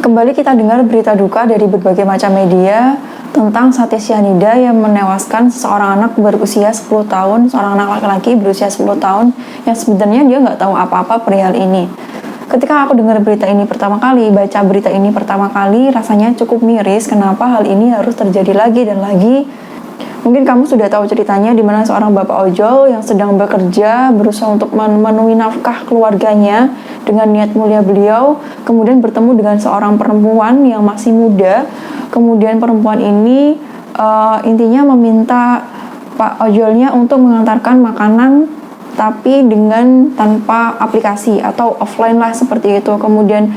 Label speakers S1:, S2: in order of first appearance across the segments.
S1: Kembali kita dengar berita duka dari berbagai macam media tentang Satya Cyanida yang menewaskan seorang anak berusia 10 tahun, seorang anak laki-laki berusia 10 tahun yang sebenarnya dia nggak tahu apa-apa perihal ini. Ketika aku dengar berita ini pertama kali, baca berita ini pertama kali, rasanya cukup miris kenapa hal ini harus terjadi lagi dan lagi. Mungkin kamu sudah tahu ceritanya di mana seorang bapak ojol yang sedang bekerja berusaha untuk memenuhi nafkah keluarganya dengan niat mulia beliau, kemudian bertemu dengan seorang perempuan yang masih muda. Kemudian perempuan ini intinya meminta pak ojolnya untuk mengantarkan makanan tapi dengan tanpa aplikasi atau offline lah seperti itu. Kemudian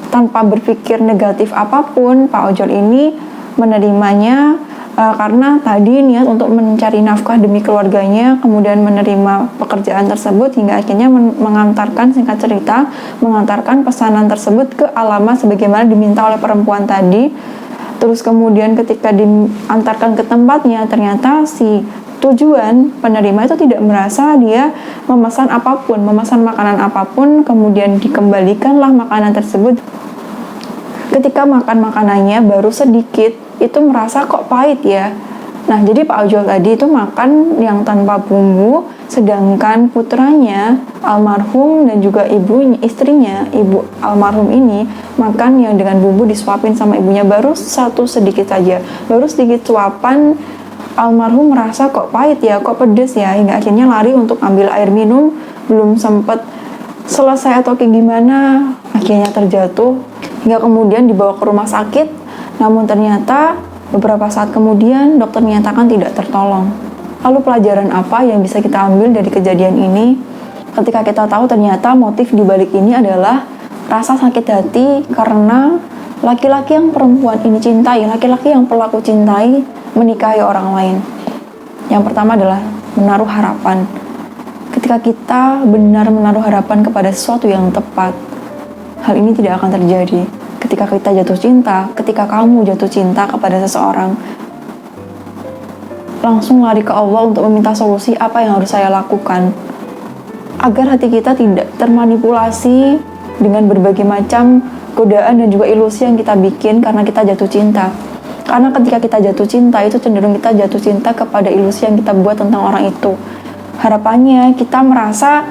S1: tanpa berpikir negatif apapun, pak ojol ini menerimanya karena tadi niat untuk mencari nafkah demi keluarganya, kemudian menerima pekerjaan tersebut hingga akhirnya mengantarkan, singkat cerita, mengantarkan pesanan tersebut ke alamat sebagaimana diminta oleh perempuan tadi. Terus kemudian ketika diantarkan ke tempatnya, ternyata si tujuan penerima itu tidak merasa dia memesan apapun, memesan makanan apapun, kemudian dikembalikanlah makanan tersebut. Ketika makan makanannya baru sedikit, itu merasa kok pahit ya. Nah, jadi Pak Ojol tadi itu makan yang tanpa bumbu, sedangkan putranya, almarhum dan juga istrinya, ibu almarhum ini, makan yang dengan bumbu disuapin sama ibunya baru satu sedikit saja. Baru sedikit suapan, almarhum merasa kok pahit ya, kok pedes ya, hingga akhirnya lari untuk ambil air minum, belum sempat selesai atau kayak gimana, akhirnya terjatuh, hingga kemudian dibawa ke rumah sakit. Namun ternyata beberapa saat kemudian dokter menyatakan tidak tertolong. Lalu pelajaran apa yang bisa kita ambil dari kejadian ini? Ketika kita tahu ternyata motif di balik ini adalah rasa sakit hati karena laki-laki yang perempuan ini cintai, laki-laki yang pelaku cintai menikahi orang lain. Yang pertama adalah menaruh harapan. Ketika kita benar menaruh harapan kepada sesuatu yang tepat, hal ini tidak akan terjadi. Ketika kita jatuh cinta, ketika kamu jatuh cinta kepada seseorang, langsung lari ke Allah untuk meminta solusi apa yang harus saya lakukan agar hati kita tidak termanipulasi dengan berbagai macam godaan dan juga ilusi yang kita bikin karena kita jatuh cinta. Karena ketika kita jatuh cinta, itu cenderung kita jatuh cinta kepada ilusi yang kita buat tentang orang itu. Harapannya kita merasa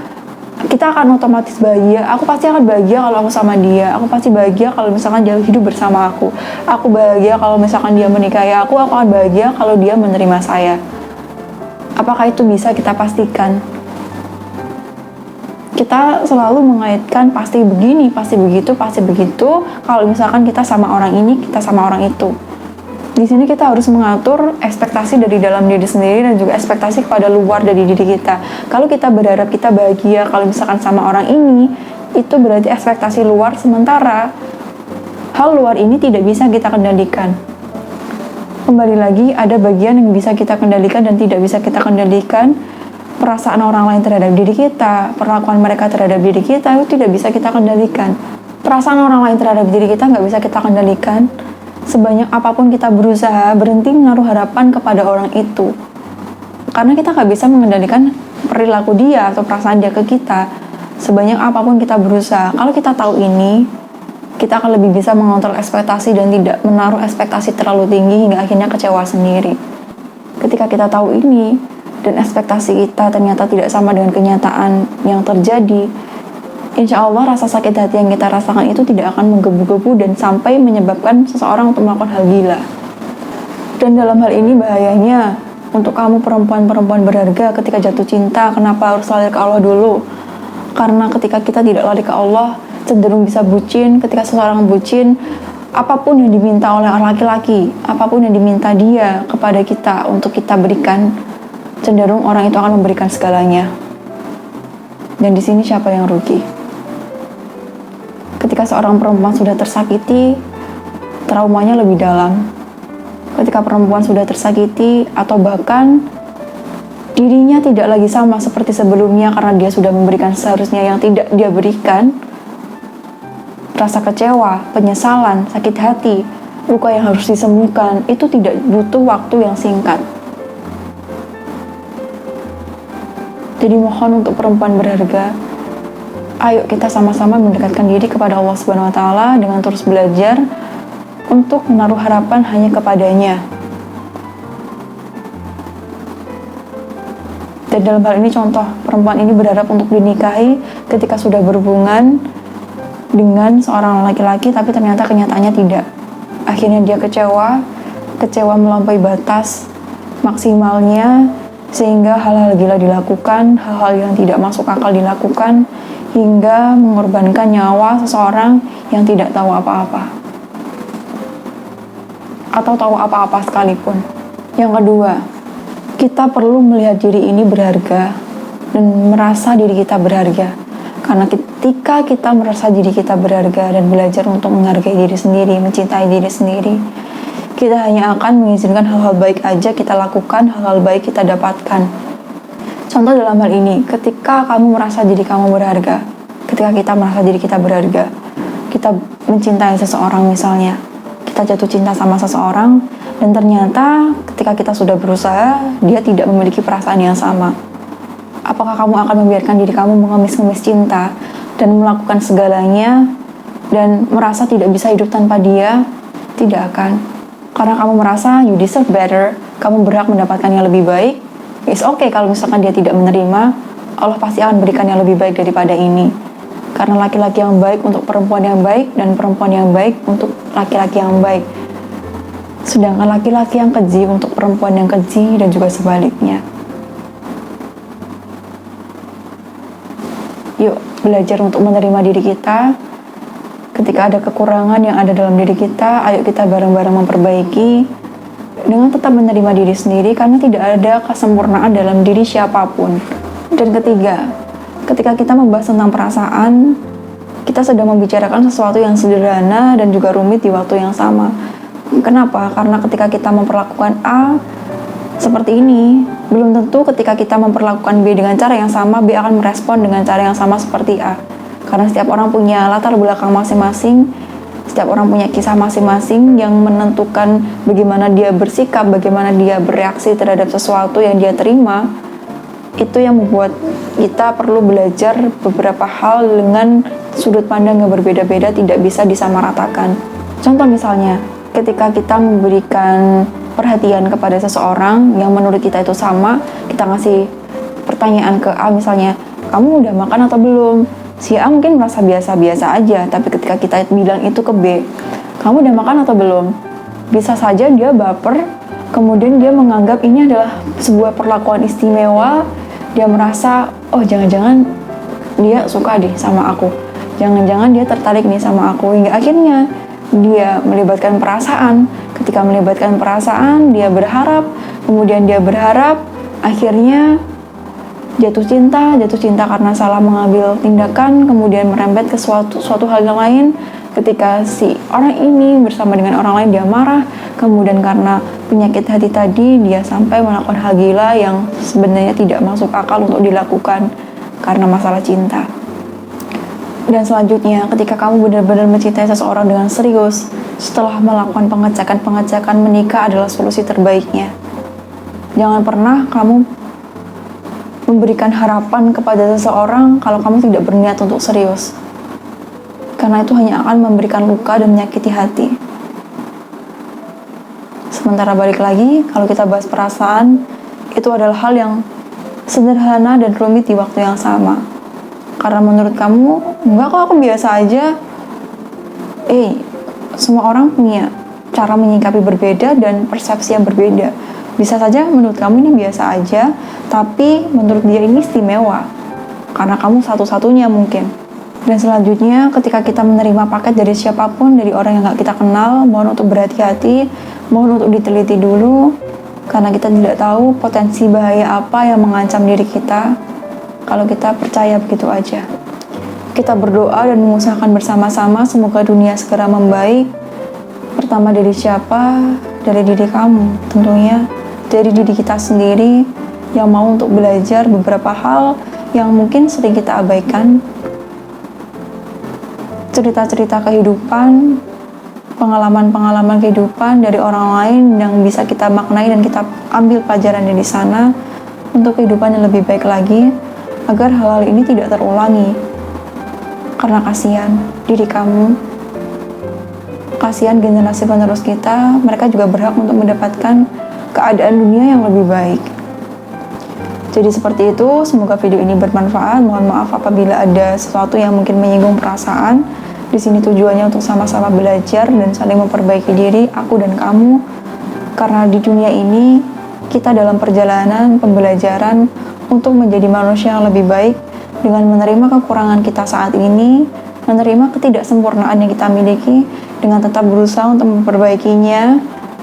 S1: kita akan otomatis bahagia. Aku pasti akan bahagia kalau aku sama dia. Aku pasti bahagia kalau misalkan dia hidup bersama aku. Aku bahagia kalau misalkan dia menikahi aku. Aku akan bahagia kalau dia menerima saya. Apakah itu bisa kita pastikan? Kita selalu mengaitkan pasti begini, pasti begitu, pasti begitu. Kalau misalkan kita sama orang ini, kita sama orang itu. Di sini kita harus mengatur ekspektasi dari dalam diri sendiri dan juga ekspektasi kepada luar dari diri kita. Kalau kita berharap kita bahagia kalau misalkan sama orang ini, itu berarti ekspektasi luar, sementara hal luar ini tidak bisa kita kendalikan. Kembali lagi, ada bagian yang bisa kita kendalikan dan tidak bisa kita kendalikan. Perasaan orang lain terhadap diri kita, perlakuan mereka terhadap diri kita, itu tidak bisa kita kendalikan. Perasaan orang lain terhadap diri kita nggak bisa kita kendalikan. Sebanyak apapun kita berusaha, berhenti menaruh harapan kepada orang itu. Karena kita nggak bisa mengendalikan perilaku dia atau perasaan dia ke kita. Sebanyak apapun kita berusaha, kalau kita tahu ini, kita akan lebih bisa mengontrol ekspektasi dan tidak menaruh ekspektasi terlalu tinggi hingga akhirnya kecewa sendiri. Ketika kita tahu ini, dan ekspektasi kita ternyata tidak sama dengan kenyataan yang terjadi, insya Allah rasa sakit hati yang kita rasakan itu tidak akan menggebu-gebu dan sampai menyebabkan seseorang untuk melakukan hal gila. Dan dalam hal ini bahayanya untuk kamu perempuan-perempuan berharga ketika jatuh cinta, kenapa harus lari ke Allah dulu? Karena ketika kita tidak lari ke Allah, cenderung bisa bucin. Ketika seseorang bucin, apapun yang diminta oleh laki-laki, apapun yang diminta dia kepada kita untuk kita berikan, cenderung orang itu akan memberikan segalanya. Dan di sini siapa yang rugi? Ketika seorang perempuan sudah tersakiti, traumanya lebih dalam. Ketika perempuan sudah tersakiti atau bahkan dirinya tidak lagi sama seperti sebelumnya karena dia sudah memberikan seharusnya yang tidak dia berikan, rasa kecewa, penyesalan, sakit hati, luka yang harus disembuhkan, itu tidak butuh waktu yang singkat. Jadi mohon untuk perempuan berharga, Ayo kita sama-sama mendekatkan diri kepada Allah Subhanahu wa Ta'ala dengan terus belajar untuk menaruh harapan hanya kepadanya. Dan dalam hal ini contoh, perempuan ini berharap untuk dinikahi ketika sudah berhubungan dengan seorang laki-laki, tapi ternyata kenyataannya tidak. Akhirnya dia kecewa melampaui batas maksimalnya, sehingga hal-hal gila dilakukan, hal-hal yang tidak masuk akal dilakukan, hingga mengorbankan nyawa seseorang yang tidak tahu apa-apa atau tahu apa-apa sekalipun. Yang kedua, kita perlu melihat diri ini berharga dan merasa diri kita berharga. Karena ketika kita merasa diri kita berharga dan belajar untuk menghargai diri sendiri, mencintai diri sendiri, kita hanya akan mengizinkan hal-hal baik aja kita lakukan, hal-hal baik kita dapatkan. Contoh dalam hal ini, ketika kamu merasa diri kamu berharga, ketika kita merasa diri kita berharga, kita mencintai seseorang misalnya, kita jatuh cinta sama seseorang, dan ternyata ketika kita sudah berusaha, dia tidak memiliki perasaan yang sama. Apakah kamu akan membiarkan diri kamu mengemis-ngemis cinta dan melakukan segalanya dan merasa tidak bisa hidup tanpa dia? Tidak akan. Karena kamu merasa you deserve better, kamu berhak mendapatkan yang lebih baik. It's okay kalau misalkan dia tidak menerima, Allah pasti akan berikan yang lebih baik daripada ini. Karena laki-laki yang baik untuk perempuan yang baik, dan perempuan yang baik untuk laki-laki yang baik. Sedangkan laki-laki yang keji untuk perempuan yang keji, dan juga sebaliknya. Yuk belajar untuk menerima diri kita. Ketika ada kekurangan yang ada dalam diri kita, ayo kita bareng-bareng memperbaiki dengan tetap menerima diri sendiri, karena tidak ada kesempurnaan dalam diri siapapun. Dan ketiga, ketika kita membahas tentang perasaan, kita sedang membicarakan sesuatu yang sederhana dan juga rumit di waktu yang sama. Kenapa? Karena ketika kita memperlakukan A seperti ini, belum tentu ketika kita memperlakukan B dengan cara yang sama, B akan merespon dengan cara yang sama seperti A. Karena setiap orang punya latar belakang masing-masing, setiap orang punya kisah masing-masing yang menentukan bagaimana dia bersikap, bagaimana dia bereaksi terhadap sesuatu yang dia terima. Itu yang membuat kita perlu belajar beberapa hal dengan sudut pandang yang berbeda-beda, tidak bisa disamaratakan. Contoh misalnya, ketika kita memberikan perhatian kepada seseorang yang menurut kita itu sama, kita ngasih pertanyaan ke A misalnya, kamu udah makan atau belum? Si A mungkin merasa biasa-biasa aja, tapi ketika kita bilang itu ke B, kamu udah makan atau belum? Bisa saja dia baper, kemudian dia menganggap ini adalah sebuah perlakuan istimewa, dia merasa, oh jangan-jangan dia suka deh sama aku, jangan-jangan dia tertarik nih sama aku, hingga akhirnya dia melibatkan perasaan. Ketika melibatkan perasaan, dia berharap, kemudian dia berharap, akhirnya jatuh cinta karena salah mengambil tindakan, kemudian merembet ke suatu hal yang lain. Ketika si orang ini bersama dengan orang lain, dia marah, kemudian karena penyakit hati tadi, dia sampai melakukan hal gila yang sebenarnya tidak masuk akal untuk dilakukan karena masalah cinta. Dan selanjutnya, ketika kamu benar-benar mencintai seseorang dengan serius, setelah melakukan pengecekan, menikah adalah solusi terbaiknya. Jangan pernah kamu memberikan harapan kepada seseorang kalau kamu tidak berniat untuk serius, karena itu hanya akan memberikan luka dan menyakiti hati. Sementara balik lagi, kalau kita bahas perasaan, itu adalah hal yang sederhana dan rumit di waktu yang sama. Karena menurut kamu, enggak kok, aku biasa aja. Semua orang punya cara menyikapi berbeda dan persepsi yang berbeda. Bisa saja menurut kamu ini biasa aja, tapi menurut dia ini istimewa, karena kamu satu-satunya mungkin. Dan selanjutnya, ketika kita menerima paket dari siapapun, dari orang yang gak kita kenal, mohon untuk berhati-hati, mohon untuk diteliti dulu, karena kita tidak tahu potensi bahaya apa yang mengancam diri kita kalau kita percaya begitu aja. Kita berdoa dan mengusahakan bersama-sama semoga dunia segera membaik. Pertama dari siapa? Dari diri kamu tentunya, dari diri kita sendiri yang mau untuk belajar beberapa hal yang mungkin sering kita abaikan. Cerita-cerita kehidupan, pengalaman-pengalaman kehidupan dari orang lain yang bisa kita maknai dan kita ambil pelajaran dari sana untuk kehidupan yang lebih baik lagi, agar hal-hal ini tidak terulangi. Karena kasihan diri kamu, kasihan generasi penerus kita, mereka juga berhak untuk mendapatkan keadaan dunia yang lebih baik. Jadi seperti itu, semoga video ini bermanfaat. Mohon maaf apabila ada sesuatu yang mungkin menyinggung perasaan. Di sini tujuannya untuk sama-sama belajar dan saling memperbaiki diri, aku dan kamu. Karena di dunia ini, kita dalam perjalanan pembelajaran untuk menjadi manusia yang lebih baik dengan menerima kekurangan kita saat ini, menerima ketidaksempurnaan yang kita miliki, dengan tetap berusaha untuk memperbaikinya,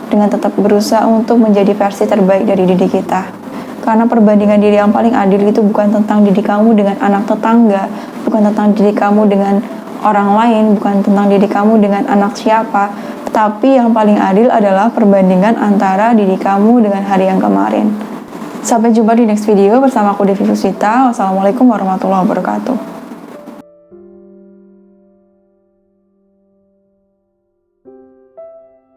S1: dengan tetap berusaha untuk menjadi versi terbaik dari diri kita. Karena perbandingan diri yang paling adil itu bukan tentang diri kamu dengan anak tetangga, bukan tentang diri kamu dengan orang lain, bukan tentang diri kamu dengan anak siapa, tapi yang paling adil adalah perbandingan antara diri kamu dengan hari yang kemarin. Sampai jumpa di next video bersama aku Devi Fusita. Wassalamualaikum warahmatullahi wabarakatuh.